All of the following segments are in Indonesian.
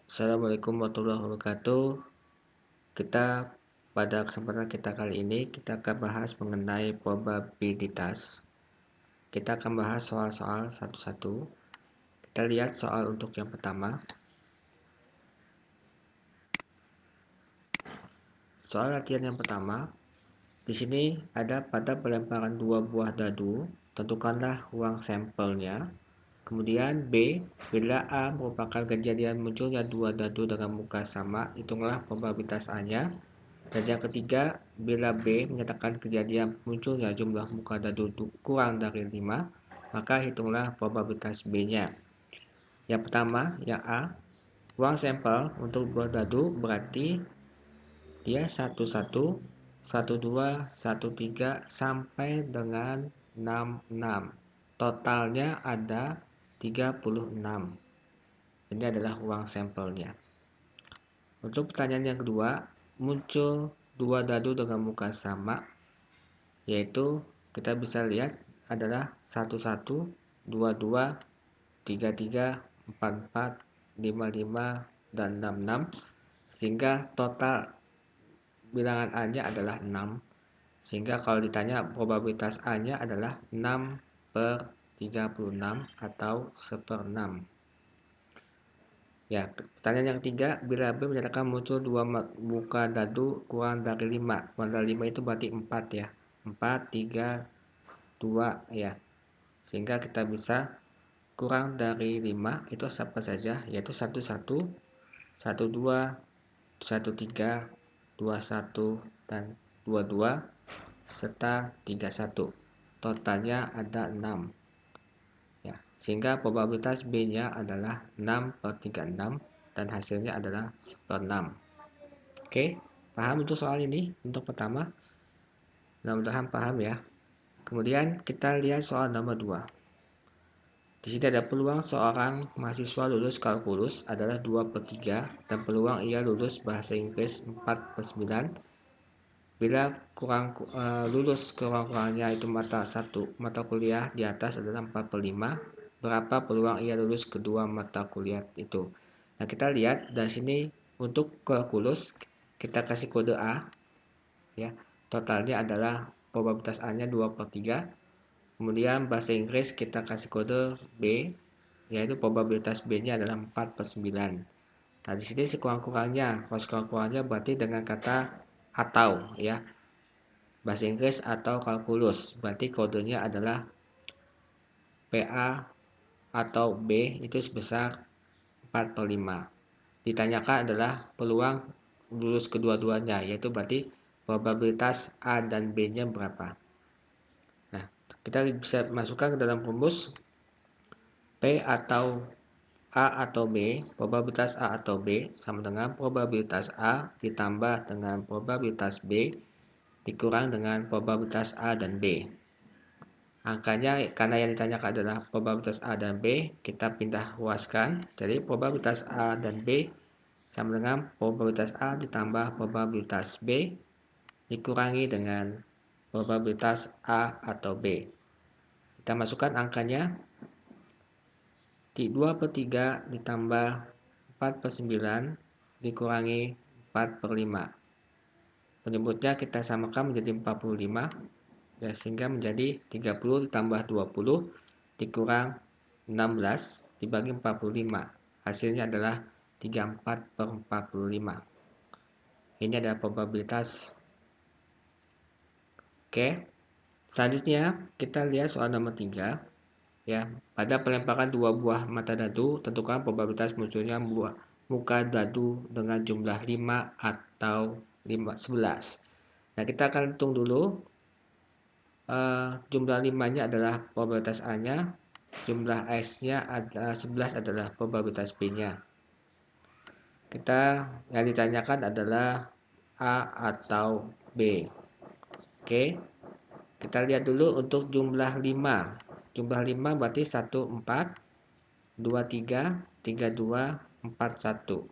Assalamualaikum warahmatullahi wabarakatuh. Kita pada kesempatan kita kali ini kita akan bahas mengenai probabilitas. Kita akan bahas soal-soal satu-satu. Kita lihat soal untuk yang pertama. Soal latihan yang pertama. Di sini ada pada pelemparan dua buah dadu, tentukanlah ruang sampelnya. Kemudian B, bila A merupakan kejadian munculnya dua dadu dengan muka sama, hitunglah probabilitas A-nya. Dan yang ketiga, bila B menyatakan kejadian munculnya jumlah muka dadu kurang dari 5, maka hitunglah probabilitas B-nya. Yang pertama, yang A, ruang sampel untuk buah dadu berarti dia 11, 12, 13 sampai dengan 66. Totalnya ada 36. Ini adalah ruang sampelnya. Untuk pertanyaan yang kedua, muncul dua dadu dengan muka sama, yaitu kita bisa lihat adalah 11, 22, 33, 44, 55, dan 66, sehingga total bilangan A-nya adalah 6. Sehingga kalau ditanya probabilitas A-nya adalah 6/36 atau 1/6. Ya, pertanyaan yang ketiga, bila B menyatakan muncul dua muka dadu kurang dari 5. Kurang dari 5 itu berarti 4 ya. 4, 3, 2 ya. Sehingga kita bisa kurang dari 5 itu apa saja, yaitu 11, 12, 13, 21, dan 22 serta 31. Totalnya ada 6. Ya, sehingga probabilitas B-nya adalah 6/36 dan hasilnya adalah 1/6. Oke, paham untuk soal ini? Untuk pertama, mudah-mudahan paham ya. Kemudian kita lihat soal nomor 2. Di sini ada peluang seorang mahasiswa lulus kalkulus adalah 2/3 dan peluang ia lulus bahasa Inggris 4/9. Bila lulus kurang-kurangnya itu mata kuliah di atas adalah 4/5, berapa peluang ia lulus kedua mata kuliah itu. Nah, kita lihat dari sini untuk kalkulus kita kasih kode A ya. Totalnya adalah probabilitas A-nya 2/3. Kemudian bahasa Inggris kita kasih kode B, yaitu probabilitas B-nya adalah 4/9. Nah, di sini sekurang-kurangnya, kalau sekurang-kurangnya berarti dengan kata atau ya. Bahasa Inggris atau kalkulus, berarti kodenya adalah PA atau B itu sebesar 4/5. Ditanyakan adalah peluang lulus kedua-duanya, yaitu berarti probabilitas A dan B-nya berapa. Nah, kita bisa masukkan ke dalam rumus P atau A atau B, probabilitas A atau B sama dengan probabilitas A ditambah dengan probabilitas B dikurang dengan probabilitas A dan B. Angkanya karena yang ditanyakan adalah probabilitas A dan B, kita pindah ruaskan. Jadi probabilitas A dan B sama dengan probabilitas A ditambah probabilitas B dikurangi dengan probabilitas A atau B. Kita masukkan angkanya. 2/3 ditambah 4/9 dikurangi 4/5. Penyebutnya kita samakan menjadi 45 ya, sehingga menjadi 30 ditambah 20 dikurang 16 dibagi 45. Hasilnya adalah 34/45. Ini adalah probabilitas. Oke. Selanjutnya kita lihat soal nomor 3. Ya, pada pelemparan dua buah mata dadu, tentukan probabilitas munculnya muka dadu dengan jumlah 5 atau 11. Nah, kita akan hitung dulu. Jumlah 5-nya adalah probabilitas A-nya, jumlah S-nya ada 11 adalah probabilitas B-nya. Kita yang ditanyakan adalah A atau B. Oke. Kita lihat dulu untuk jumlah 5. Jumlah 5 berarti 1, 4, 2, 3, 3, 2, 4, 1.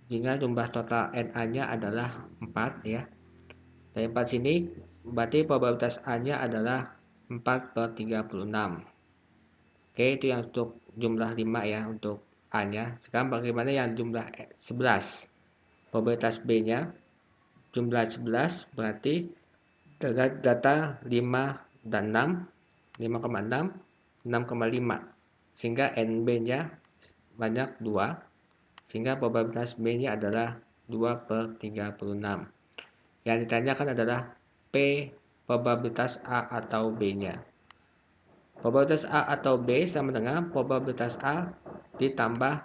Sehingga jumlah total NA-nya adalah 4 ya. Dari 4 sini berarti probabilitas A-nya adalah 4/36. Oke, itu yang untuk jumlah 5 ya, untuk A-nya. Sekarang bagaimana yang jumlah 11? Probabilitas B-nya jumlah 11 berarti dengan data 5 dan 6, 5,6, 6,5. Sehingga NB-nya banyak 2. Sehingga probabilitas B-nya adalah 2/36. Yang ditanyakan adalah P probabilitas A atau B-nya. Probabilitas A atau B sama dengan probabilitas A ditambah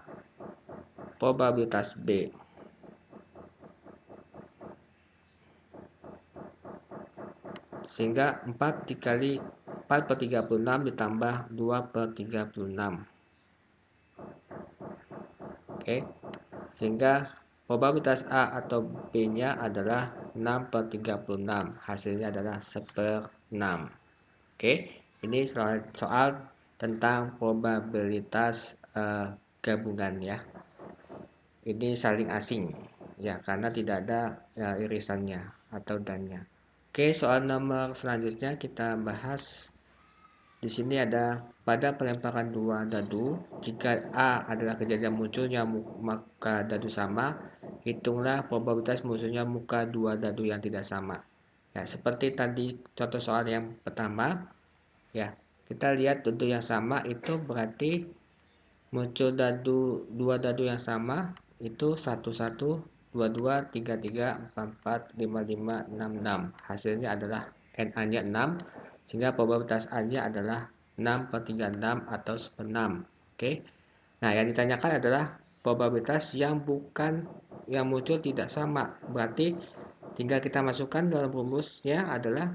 probabilitas B. Sehingga 4/36 ditambah 2/36. Oke. Sehingga probabilitas A atau B-nya adalah 6/36. Hasilnya adalah 1/6. Oke. Ini soal tentang probabilitas gabungan ya. Ini saling asing ya, karena tidak ada irisannya atau dannya. Oke, soal nomor selanjutnya kita bahas. Di sini ada pada pelemparan 2 dadu, jika A adalah kejadian munculnya muka dadu sama, hitunglah probabilitas munculnya muka 2 dadu yang tidak sama. Ya, seperti tadi contoh soal yang pertama, ya, kita lihat dadu yang sama itu berarti muncul 2 dadu yang sama itu 11, 22, 33, 44, 55, 66. Hasilnya adalah NA-nya 6. Sehingga probabilitas A-nya adalah 6/36 atau 1/6. Oke. Nah, yang ditanyakan adalah probabilitas yang muncul tidak sama. Berarti tinggal kita masukkan dalam rumusnya adalah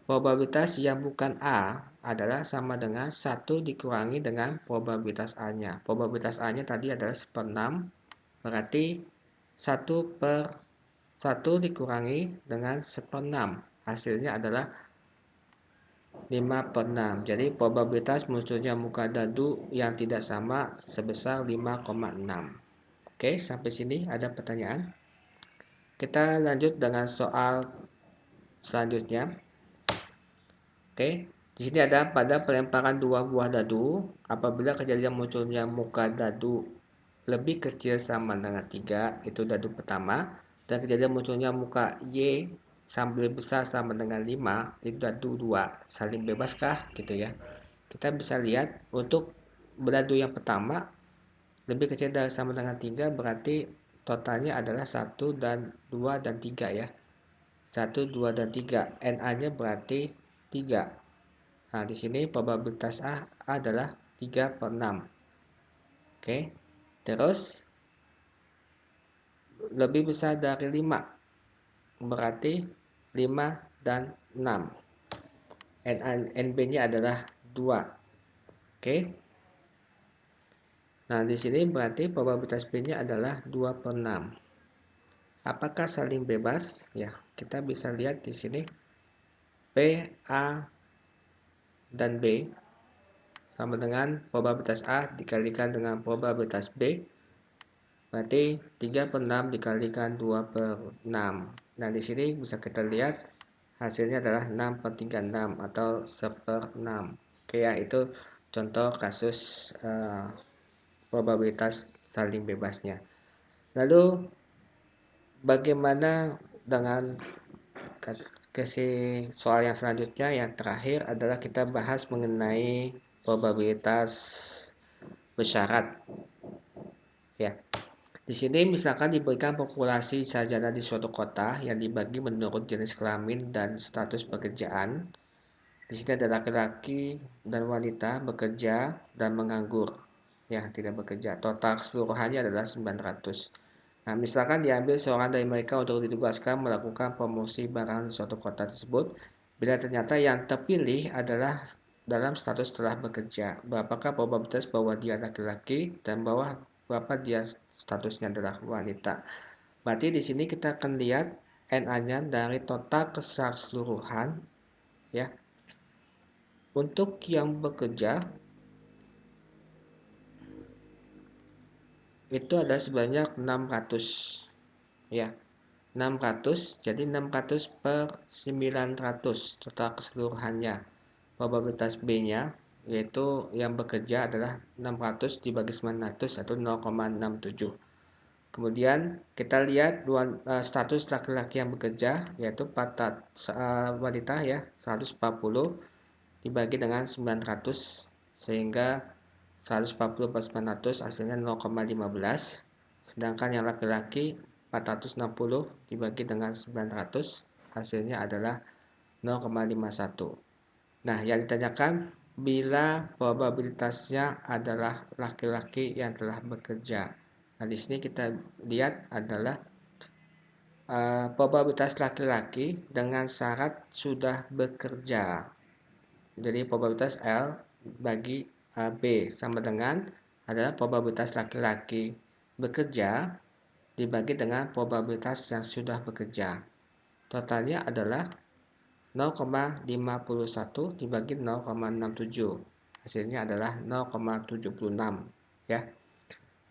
probabilitas yang bukan A adalah sama dengan 1 dikurangi dengan probabilitas A-nya. Probabilitas A-nya tadi adalah 1/6. Berarti 1/1 dikurangi dengan 1/6. Hasilnya adalah 5/6. Jadi probabilitas munculnya muka dadu yang tidak sama sebesar 5,6. Oke, sampai sini ada pertanyaan? Kita lanjut dengan soal selanjutnya. Oke, di sini ada pada pelemparan 2 buah dadu, apabila kejadian munculnya muka dadu lebih kecil sama dengan 3, itu dadu pertama, dan kejadian munculnya muka Y sambil besar sama dengan 5, itu dadu 2. Saling bebaskah gitu ya. Kita bisa lihat untuk dadu yang pertama lebih kecil dari sama dengan 3, berarti totalnya adalah 1 dan 2 dan 3 ya. 1, 2 dan 3. NA-nya berarti 3. Nah, di sini probabilitas A adalah 3/6. Oke. Terus lebih besar dari 5. Berarti 5 dan 6. NB-nya adalah 2. Oke. Nah, di sini berarti probabilitas B-nya adalah 2/6. Apakah saling bebas? Ya, kita bisa lihat di sini P, A, dan B sama dengan probabilitas A dikalikan dengan probabilitas B. Berarti 3/6 dikalikan 2/6. Nah, di sini bisa kita lihat hasilnya adalah 6/36 atau 1/6. Oke ya, itu contoh kasus probabilitas saling bebasnya. Lalu bagaimana dengan soal yang selanjutnya? Yang terakhir adalah kita bahas mengenai probabilitas bersyarat. Ya. Di sini misalkan diberikan populasi sarjana di suatu kota yang dibagi menurut jenis kelamin dan status pekerjaan. Di sini ada laki-laki dan wanita bekerja dan menganggur. Ya, tidak bekerja. Total keseluruhannya adalah 900. Nah, misalkan diambil seorang dari mereka untuk ditugaskan melakukan promosi barang di suatu kota tersebut. Bila ternyata yang terpilih adalah dalam status telah bekerja, berapakah probabilitas bahwa dia laki-laki dan berapa dia statusnya adalah wanita. Berarti di sini kita akan lihat NA-nya dari total keseluruhan ya. Untuk yang bekerja itu ada sebanyak 600 ya. 600, jadi 600/900 total keseluruhannya. Probabilitas B-nya yaitu yang bekerja adalah 600 dibagi 900 atau 0,67. Kemudian kita lihat status laki-laki yang bekerja, yaitu wanita ya 140 dibagi dengan 900, sehingga 140 per 900 hasilnya 0,15. Sedangkan yang laki-laki 460 dibagi dengan 900 hasilnya adalah 0,51. Nah, yang ditanyakan bila probabilitasnya adalah laki-laki yang telah bekerja. Nah, di sini kita lihat adalah probabilitas laki-laki dengan syarat sudah bekerja. Jadi probabilitas L bagi B sama dengan adalah probabilitas laki-laki bekerja dibagi dengan probabilitas yang sudah bekerja. Totalnya adalah 0,51 dibagi 0,67. Hasilnya adalah 0,76 ya.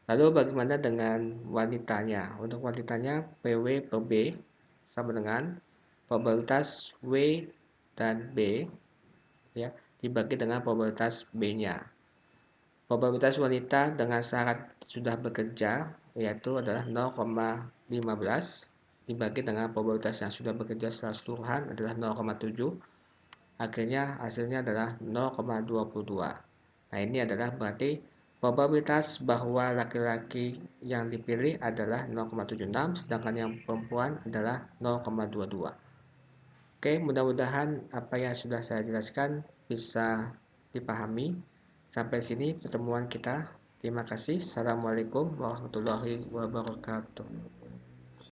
Lalu bagaimana dengan wanitanya? Untuk wanitanya PW per B sama dengan probabilitas W dan B ya dibagi dengan probabilitas B-nya. Probabilitas wanita dengan syarat sudah bekerja yaitu adalah 0,15 dibagi dengan probabilitas yang sudah bekerja secara keseluruhan adalah 0,7. Akhirnya hasilnya adalah 0,22. Nah, ini adalah berarti probabilitas bahwa laki-laki yang dipilih adalah 0,76 sedangkan yang perempuan adalah 0,22. Oke, mudah-mudahan apa yang sudah saya jelaskan bisa dipahami. Sampai sini pertemuan kita. Terima kasih. Assalamualaikum warahmatullahi wabarakatuh.